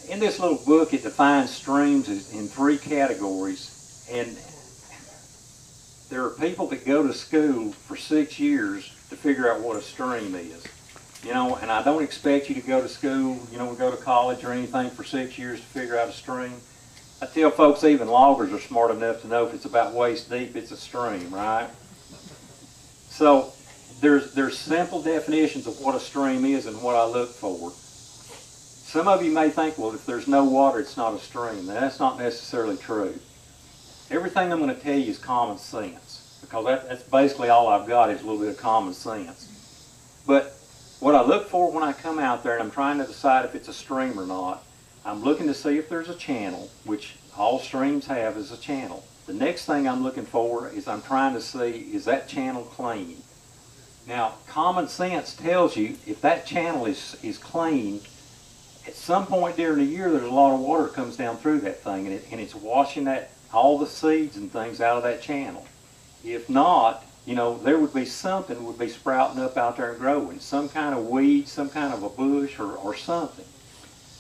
In this little book, it defines streams in 3 categories, and there are people that go to school for 6 years to figure out what a stream is. You know, and I don't expect you to go to school, you know, go to college or anything for 6 years to figure out a stream. I tell folks even loggers are smart enough to know if it's about waist deep, it's a stream, right? So there's simple definitions of what a stream is and what I look for. Some of you may think, well, if there's no water, it's not a stream. Now, that's not necessarily true. Everything I'm going to tell you is common sense, because that's basically all I've got is a little bit of common sense. But what I look for when I come out there and I'm trying to decide if it's a stream or not, I'm looking to see if there's a channel, which all streams have is a channel. The next thing I'm looking for is I'm trying to see, is that channel clean? Now, common sense tells you if that channel is clean, at some point during the year there's a lot of water comes down through that thing, and it's washing all the seeds and things out of that channel. If not, you know, there would be something would be sprouting up out there and growing, some kind of weed, some kind of a bush or something.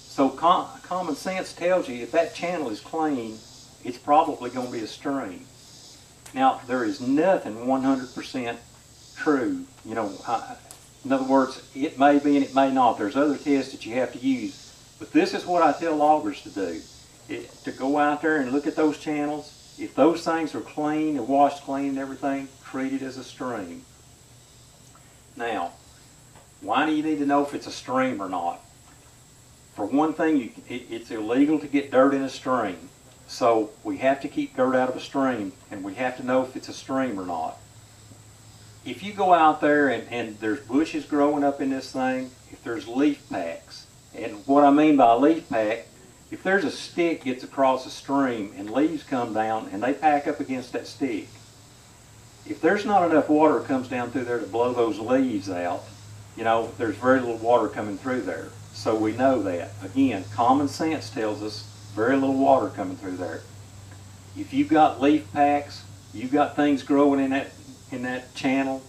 So common sense tells you if that channel is clean, it's probably going to be a stream. Now, there is nothing 100% true. You know, in other words, it may be and it may not. There's other tests that you have to use. But this is what I tell loggers to do, to go out there and look at those channels. If those things are clean and washed clean and everything, treat it as a stream. Now, why do you need to know if it's a stream or not? For one thing, it's illegal to get dirt in a stream. So we have to keep dirt out of a stream, and we have to know if it's a stream or not. If you go out there and there's bushes growing up in this thing, if there's leaf packs, and what I mean by a leaf pack, if there's a stick gets across a stream and leaves come down and they pack up against that stick, if there's not enough water that comes down through there to blow those leaves out, you know, there's very little water coming through there. So we know that. Again, common sense tells us very little water coming through there. If you've got leaf packs, you've got things growing in that channel,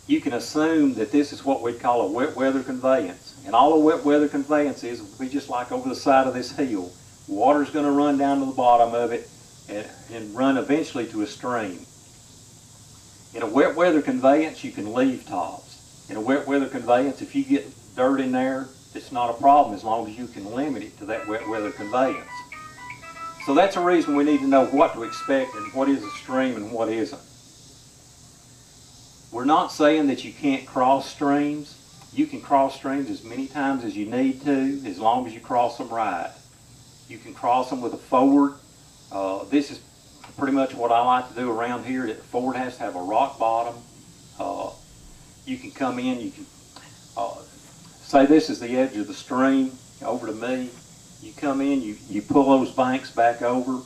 you can assume that this is what we'd call a wet weather conveyance. And all a wet weather conveyance is will be just like over the side of this hill. Water's going to run down to the bottom of it and run eventually to a stream. In a wet weather conveyance, you can leave tops. In a wet weather conveyance, if you get dirt in there, it's not a problem as long as you can limit it to that wet weather conveyance. So that's a reason we need to know what to expect and what is a stream and what isn't. We're not saying that you can't cross streams. You can cross streams as many times as you need to, as long as you cross them right. You can cross them with a ford. This is pretty much what I like to do around here. The ford has to have a rock bottom. You can come in, you can say this is the edge of the stream over to me. You come in, you pull those banks back over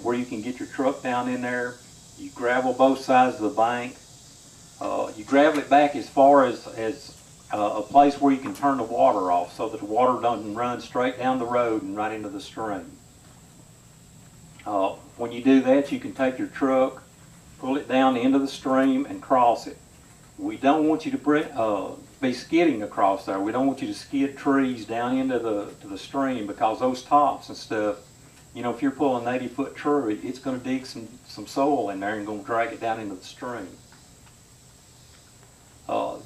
where you can get your truck down in there. You gravel both sides of the bank. You gravel it back as far as a place where you can turn the water off so that the water doesn't run straight down the road and right into the stream. When you do that, you can take your truck, pull it down into the stream and cross it. We don't want you to be skidding across there. We don't want you to skid trees down into the stream, because those tops and stuff, you know, if you're pulling an 80-foot tree, it's going to dig some soil in there and going to drag it down into the stream.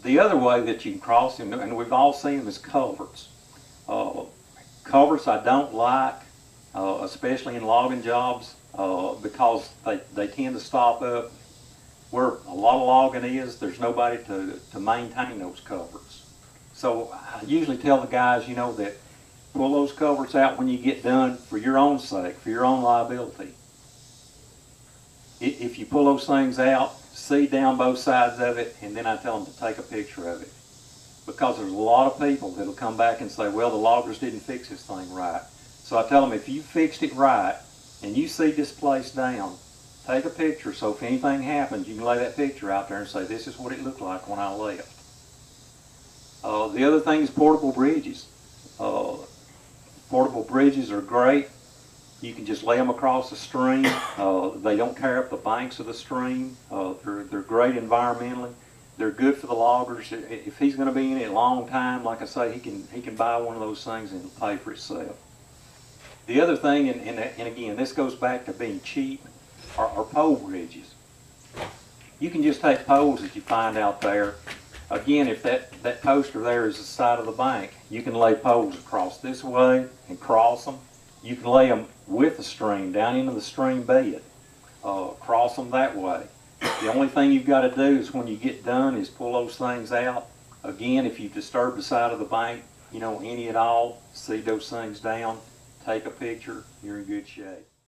The other way that you can cross them, and we've all seen them, is culverts. Culverts I don't like, especially in logging jobs, because they tend to stop up where a lot of logging is. There's nobody to maintain those culverts. So I usually tell the guys, you know, that pull those culverts out when you get done for your own sake, for your own liability. If you pull those things out, seed down both sides of it, and then I tell them to take a picture of it. Because there's a lot of people that'll come back and say, well, the loggers didn't fix this thing right. So I tell them, if you fixed it right and you seed this place down, take a picture so if anything happens, you can lay that picture out there and say, this is what it looked like when I left. The other thing is portable bridges. Portable bridges are great. You can just lay them across the stream. They don't tear up the banks of the stream. They're great environmentally. They're good for the loggers. If he's going to be in it a long time, like I say, he can buy one of those things and it'll pay for itself. The other thing, and again, this goes back to being cheap, are pole bridges. You can just take poles that you find out there. Again, if that poster there is the side of the bank, you can lay poles across this way and cross them. You can lay them with the stream, down into the stream bed, cross them that way. The only thing you've got to do is when you get done is pull those things out. Again, if you disturb the side of the bank, any at all, seed those things down, take a picture, you're in good shape.